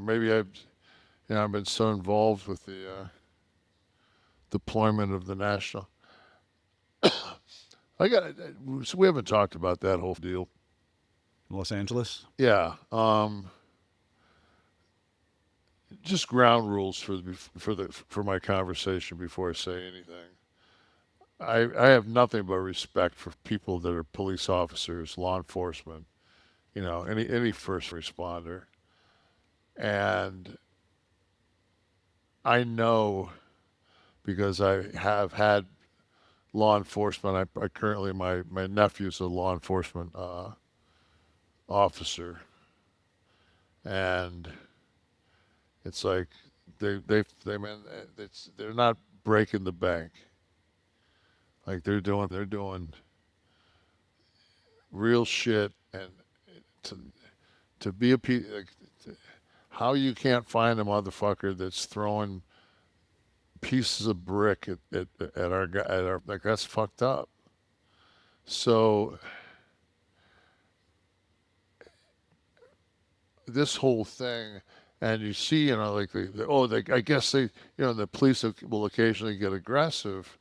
maybe I've been so involved with the deployment of the national. So we haven't talked about that whole deal. Los Angeles. Yeah. Just ground rules for my conversation before I say anything. I have nothing but respect for people that are police officers, law enforcement, any first responder. And I know because I have had law enforcement. I currently my nephew's a law enforcement officer, and it's like they man, they're not breaking the bank. Like they're doing real shit, and to to be a like, how you can't find a motherfucker that's throwing pieces of brick at our like that's fucked up. So this whole thing, and you see, like I guess the police will occasionally get aggressive,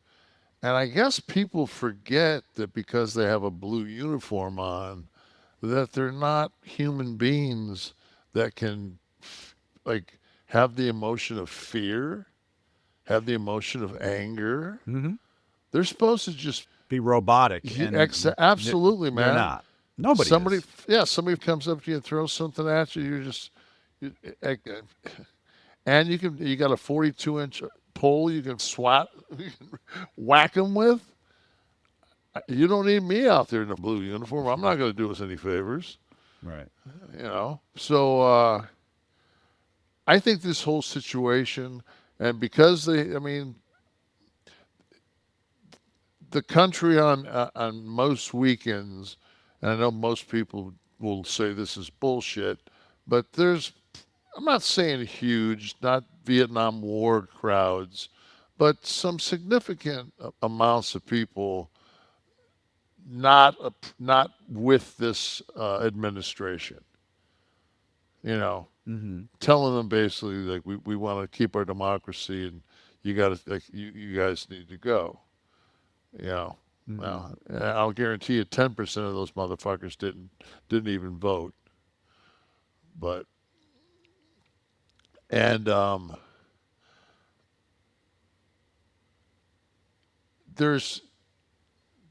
and I guess people forget that because they have a blue uniform on, that they're not human beings that can like have the emotion of fear, have the emotion of anger. Mm-hmm. They're supposed to just Be robotic, and absolutely, they're man. not. Nobody Somebody, is. yeah, somebody comes up to you and throws something at you. You're just, you, eh, eh, and you got a 42-inch pole you can swat, you can whack them with. You don't need me out there in a blue uniform. I'm not going to do us any favors, Right. So I think this whole situation, and because I mean, the country on most weekends, and I know most people will say this is bullshit, but I'm not saying huge, not Vietnam War crowds, but some significant amounts of people not with this administration. You know, Mm-hmm. telling them basically like we want to keep our democracy and you got to like you guys need to go. You know, Mm-hmm. well, I'll guarantee you 10% of those motherfuckers didn't even vote. But and there's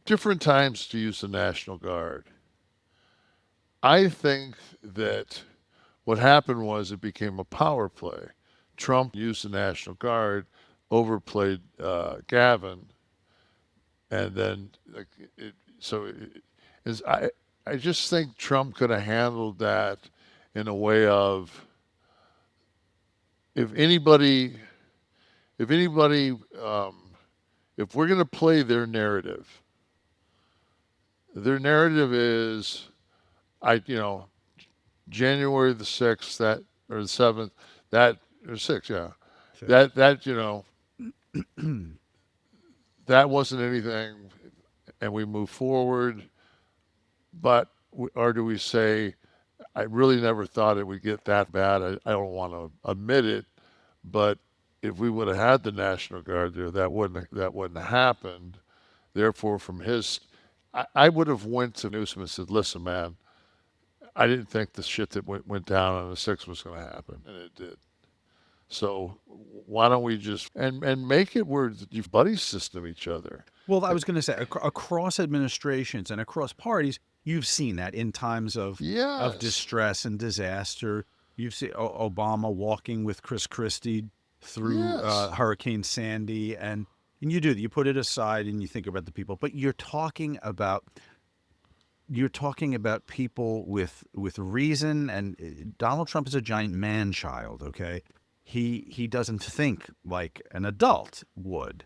different times to use the National Guard. I think that what happened was it became a power play. Trump used the National Guard, overplayed Gavin, and then like so is I just think Trump could have handled that in a way of if anybody if anybody if we're going to play their narrative is I January the 6th that or the 7th that or 6th, yeah, Six. that wasn't anything, and we move forward. But or do we say I really never thought it would get that bad? I don't want to admit it, but if we would have had the National Guard there, that wouldn't have happened. Therefore, from his, I would have went to Newsom and said, "Listen, man, I didn't think the shit that went down on the 6th was going to happen, and it did. So why don't we just and make it where you buddy system each other? Well, I was going to say across administrations and across parties, you've seen that in times of Yes, distress and disaster. You've seen Obama walking with Chris Christie through yes, Hurricane Sandy, and you put it aside and you think about the people, but you're talking about people with reason, and Donald Trump is a giant man child. Okay, he doesn't think like an adult would.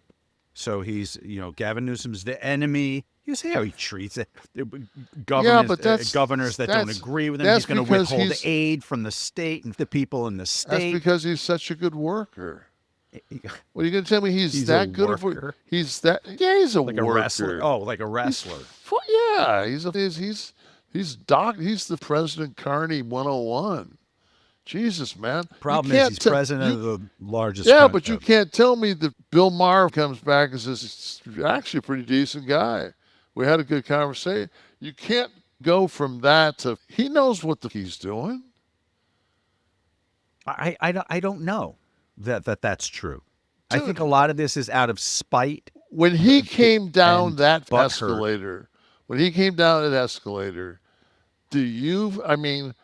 So Gavin Newsom's the enemy. You see how he treats it. yeah, Governors, but that's governors that don't that's agree with him, he's that's going to because withhold he's aid from the state and the people in the that's state. because he's such a good worker. What are you gonna tell me? He's He's a that good of a worker, he's that yeah he's a like a wrestler. worker. Oh, like a He's wrestler. yeah he's the president Carney 101. Jesus, man, you Problem is, can't he's tell president you. of the largest Yeah, country. but you can't tell me that Bill Maher comes back and says he's actually a pretty decent guy. We had a good conversation. You can't go from that to he knows what the he's doing. I don't know that's true. I think a Dude, lot of this is out of spite when he came down and that butthurt. escalator, when he came down that escalator, do you, I mean,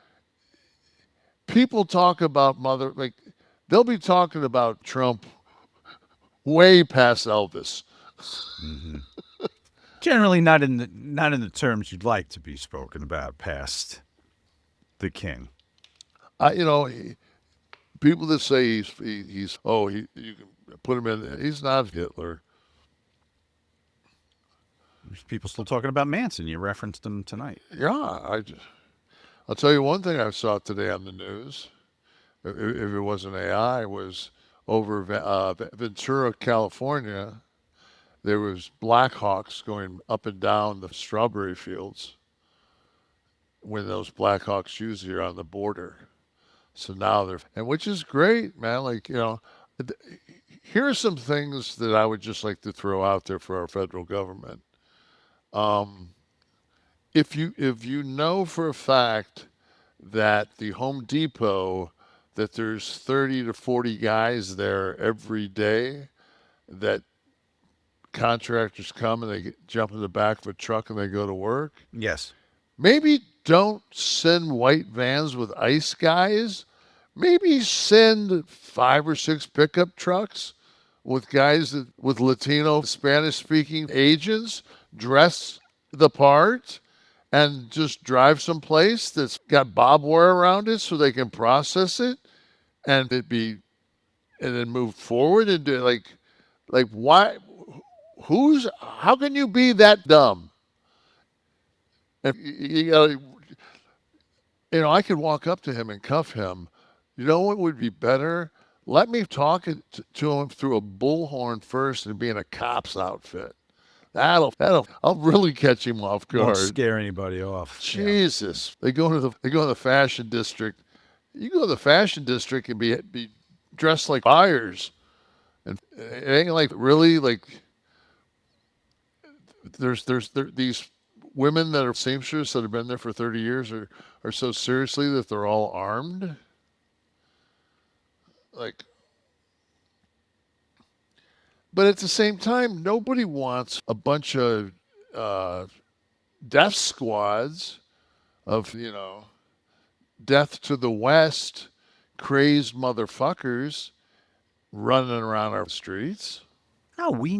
people talk about like, they'll be talking about Trump way past Elvis. Hmm. Generally, not in the terms you'd like to be spoken about past the king. You know, people that say he's oh you can put him in. He's not Hitler. There's people still talking about Manson. You referenced him tonight. Yeah, I'll tell you one thing I saw today on the news. If it wasn't AI, was over Ventura, California. There was Blackhawks going up and down the strawberry fields when those Blackhawks usually are on the border. So now they're, and which is great, man. Like, here are some things that I would just like to throw out there for our federal government. Um, if you know for a fact that the Home Depot, that there's 30 to 40 guys there every day, that contractors come and jump in the back of a truck and they go to work. Yes. Maybe don't send white vans with ICE guys. Maybe send 5 or 6 pickup trucks with guys with Latino, Spanish speaking agents dressed the part and just drive someplace that's got barbed wire around it so they can process it and it be and then move forward and do like why who's how can you be that dumb? If I could walk up to him and cuff him. You know what would be better? Let me talk to him through a bullhorn first and be in a cop's outfit. I'll really catch him off Won't guard. scare anybody off. Yeah. Jesus, they go to the fashion district. You go to the fashion district and be dressed like buyers, and it ain't like really like these women that are seamsters that have been there for 30 years are so seriously that they're all armed. Like, but at the same time, nobody wants a bunch of uh, death squads of death to the West, crazed motherfuckers running around our streets. No, we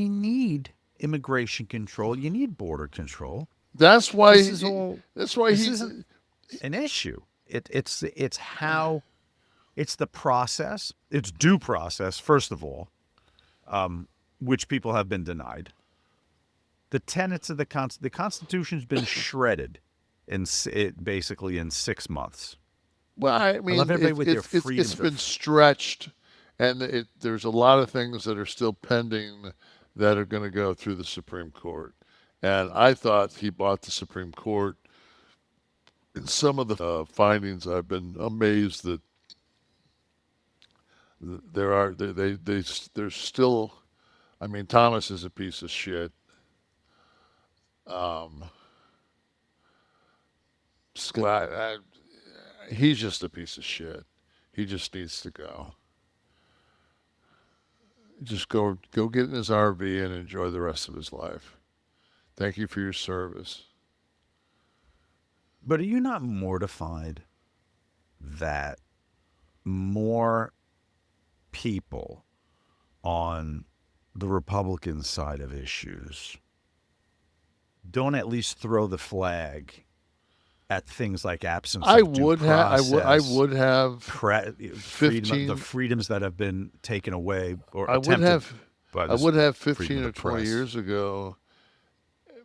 need immigration control. You need border control. That's This why. is all. That's why This he. isn't an issue. It's how it's the process. It's due process first of all, which people have been denied. The tenets of the Constitution's been shredded basically in 6 months. Well, I I love mean, everybody with their it's freedoms been of. stretched, and there's a lot of things that are still pending that are going to go through the Supreme Court. And I thought he bought the Supreme Court. In some of the findings, I've been amazed that there are there's still. I mean, Thomas is a piece of shit. Um, he's just a piece of shit. He just needs to go. Just go get in his RV and enjoy the rest of his life. Thank you for your service. But are you not mortified that more people on the Republican side of issues don't at least throw the flag at things like absence I of due would have I process, would have the 15 freedoms that have been taken away or I would attempted have by I this would have freedom 15 of the or 20 press? years ago,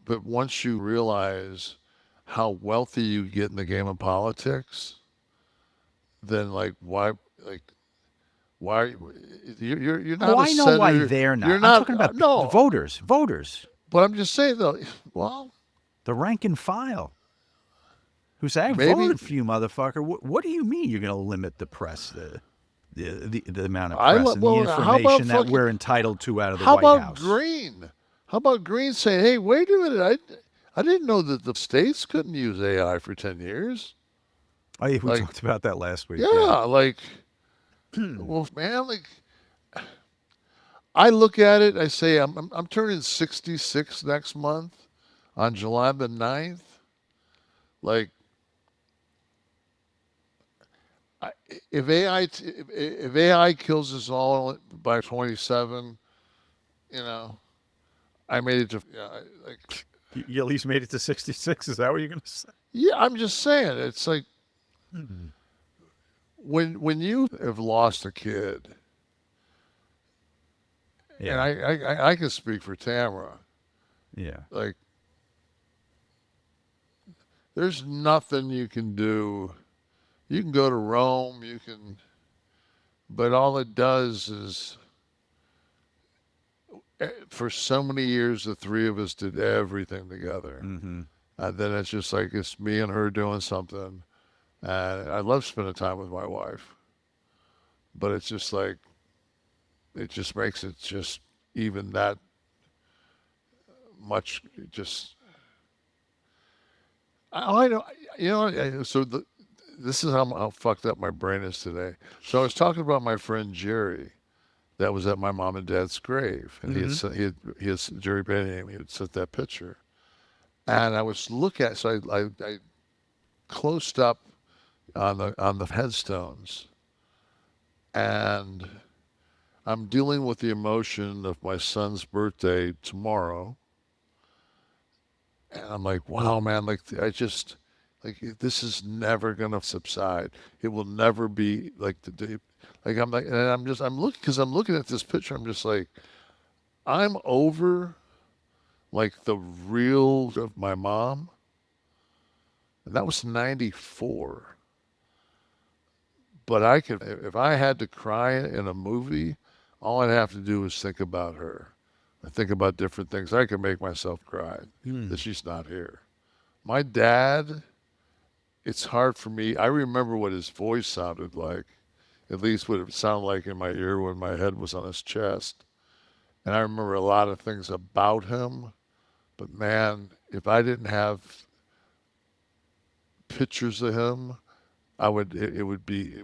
but once you realize how wealthy you get in the game of politics, then like why you're Oh, not a I know why senator. they're not. You're I'm not talking about the no, voters, but I'm just saying though, well, the rank and file who say, "I maybe voted for you, motherfucker." What do you mean you're going to limit the press, the amount of I press let and the well. How about information that fucking? we're entitled to out of the How White about House? Green? How about Green saying, "Hey, wait a minute, I didn't know that the states couldn't use AI for 10 years." Oh, yeah, we Like, talked about that last week. Yeah. yeah, like, well, man, like, I look at it, I say, I'm turning 66 next month on July the 9th. Like, I, if if AI kills us all by 27, you know, I made it to, yeah, like, You at least made it to 66. Is that what you're going to say? yeah, I'm just saying, it's like Hmm. when you have lost a kid, and Yeah. I can speak for Tamara, Yeah. like, there's nothing you can do. You can go to Rome, you can, but all it does is, for so many years, the three of us did everything together. Mm-hmm. And then it's just like it's me and her doing something. And I love spending time with my wife, but it's just like it just makes it just even that much. Just I don't, you know. So this is how fucked up my brain is today. So I was talking about my friend Jerry that was at my mom and dad's grave, and Mm-hmm. he had Jerry Benning. He had sent that picture, and I was looking at, so I closed up on the headstones, and I'm dealing with the emotion of my son's birthday tomorrow, and I'm like, wow, man, like I just like this is never gonna subside. It will never be like the day. Like I'm like, and I'm looking because I'm looking at this picture. I'm just like, I'm over like the real of my mom, and that was '94. But I could, if I had to cry in a movie, all I'd have to do is think about her. I think about different things. I can make myself cry that Hmm. she's not here. My dad, it's hard for me. I remember what his voice sounded like, at least what it sounded like in my ear when my head was on his chest. And I remember a lot of things about him. But man, if I didn't have pictures of him, it would be,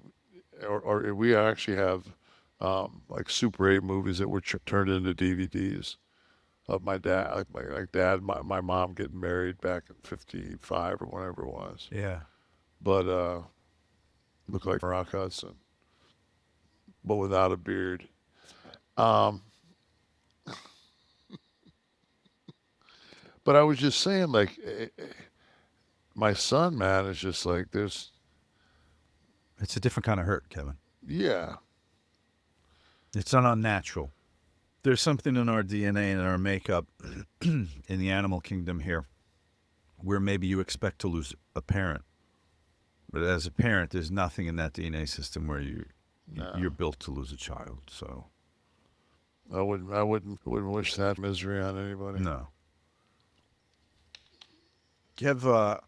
or we actually have like Super 8 movies that were turned into DVDs of my dad, like dad, my mom getting married back in '55 or whatever it was. Yeah. But looked like Rock Hudson, but without a beard. Um, but I was just saying, like, my son, man, is just like, It's a different kind of hurt, Kevin. yeah, It's not unnatural. There's something in our DNA and our makeup in the animal kingdom here where maybe you expect to lose a parent. But as a parent, there's nothing in that DNA system where no, you're built to lose a child. So wouldn't wish that misery on anybody. no. Kev,